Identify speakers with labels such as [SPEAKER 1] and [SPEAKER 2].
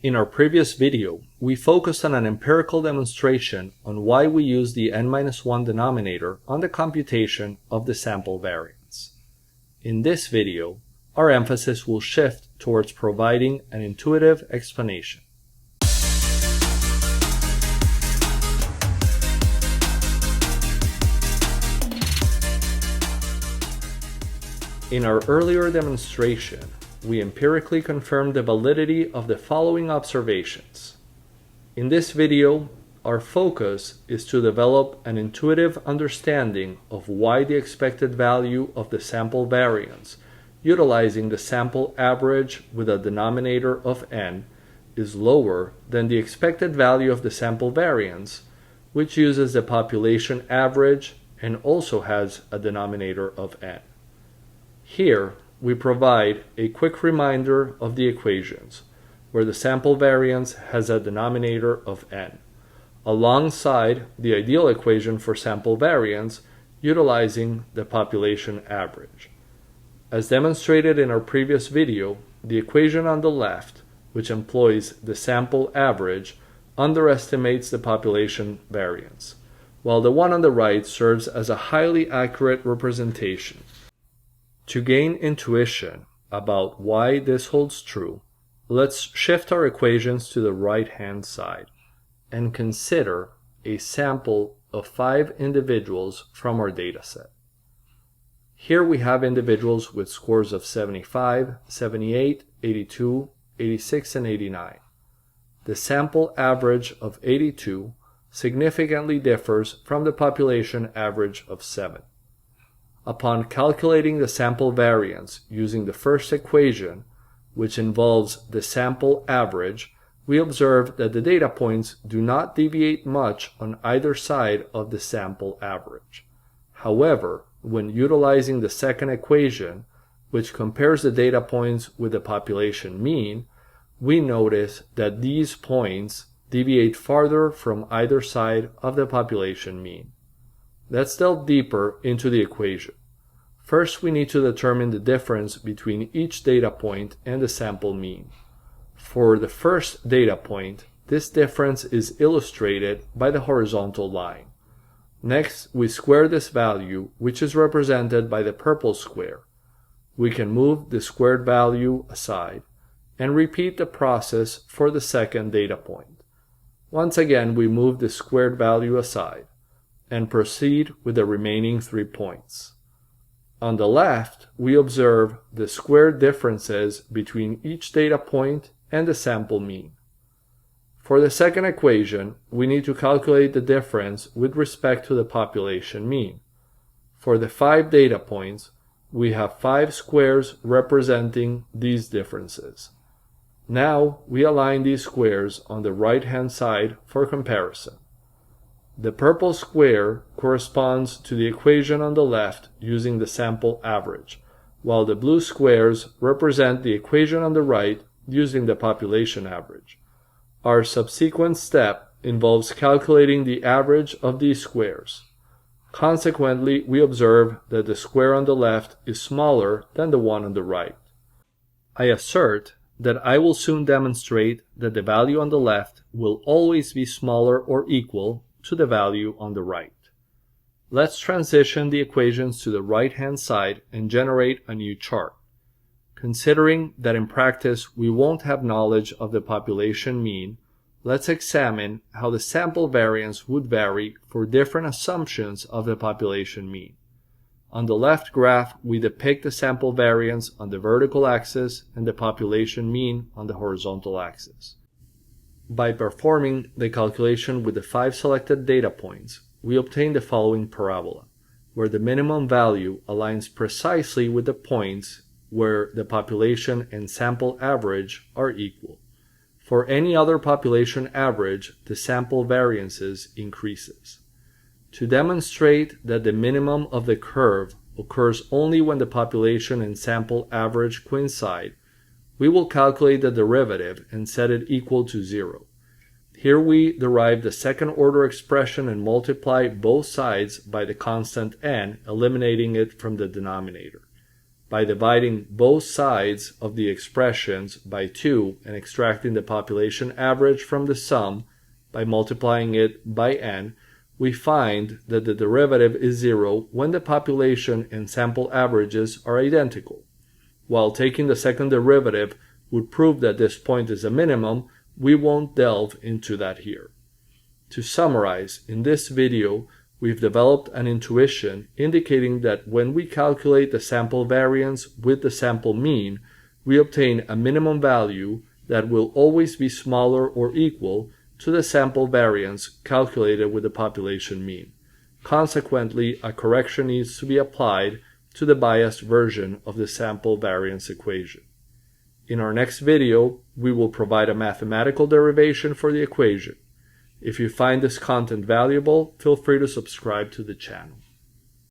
[SPEAKER 1] In our previous video, we focused on an empirical demonstration on why we use the n-1 denominator on the computation of the sample variance. In this video, our emphasis will shift towards providing an intuitive explanation. In our earlier demonstration, we empirically confirmed the validity of the following observations. In this video, our focus is to develop an intuitive understanding of why the expected value of the sample variance, utilizing the sample average with a denominator of n, is lower than the expected value of the sample variance, which uses the population average and also has a denominator of n. Here, we provide a quick reminder of the equations, where the sample variance has a denominator of n, alongside the ideal equation for sample variance utilizing the population average. As demonstrated in our previous video, the equation on the left, which employs the sample average, underestimates the population variance, while the one on the right serves as a highly accurate representation. To gain intuition about why this holds true, let's shift our equations to the right-hand side and consider a sample of 5 individuals from our dataset. Here we have individuals with scores of 75, 78, 82, 86, and 89. The sample average of 82 significantly differs from the population average of 7. Upon calculating the sample variance using the first equation, which involves the sample average, we observe that the data points do not deviate much on either side of the sample average. However, when utilizing the second equation, which compares the data points with the population mean, we notice that these points deviate farther from either side of the population mean. Let's delve deeper into the equation. First, we need to determine the difference between each data point and the sample mean. For the first data point, this difference is illustrated by the horizontal line. Next, we square this value, which is represented by the purple square. We can move the squared value aside and repeat the process for the second data point. Once again, we move the squared value aside and proceed with the remaining 3 points. On the left, we observe the squared differences between each data point and the sample mean. For the second equation, we need to calculate the difference with respect to the population mean. For the 5 data points, we have 5 squares representing these differences. Now, we align these squares on the right-hand side for comparison. The purple square corresponds to the equation on the left using the sample average, while the blue squares represent the equation on the right using the population average. Our subsequent step involves calculating the average of these squares. Consequently, we observe that the square on the left is smaller than the one on the right. I assert that I will soon demonstrate that the value on the left will always be smaller or equal to the value on the right. Let's transition the equations to the right-hand side and generate a new chart. Considering that in practice we won't have knowledge of the population mean, let's examine how the sample variance would vary for different assumptions of the population mean. On the left graph, we depict the sample variance on the vertical axis and the population mean on the horizontal axis. By performing the calculation with the 5 selected data points, we obtain the following parabola, where the minimum value aligns precisely with the points where the population and sample average are equal. For any other population average, the sample variances increases. To demonstrate that the minimum of the curve occurs only when the population and sample average coincide, we will calculate the derivative and set it equal to 0. Here we derive the second order expression and multiply both sides by the constant n, eliminating it from the denominator. by dividing both sides of the expressions by 2 and extracting the population average from the sum by multiplying it by n, we find that the derivative is 0 when the population and sample averages are identical. While taking the second derivative would prove that this point is a minimum, we won't delve into that here. To summarize, in this video, we've developed an intuition indicating that when we calculate the sample variance with the sample mean, we obtain a minimum value that will always be smaller or equal to the sample variance calculated with the population mean. Consequently, a correction needs to be applied to the biased version of the sample variance equation. In our next video, we will provide a mathematical derivation for the equation. If you find this content valuable, feel free to subscribe to the channel.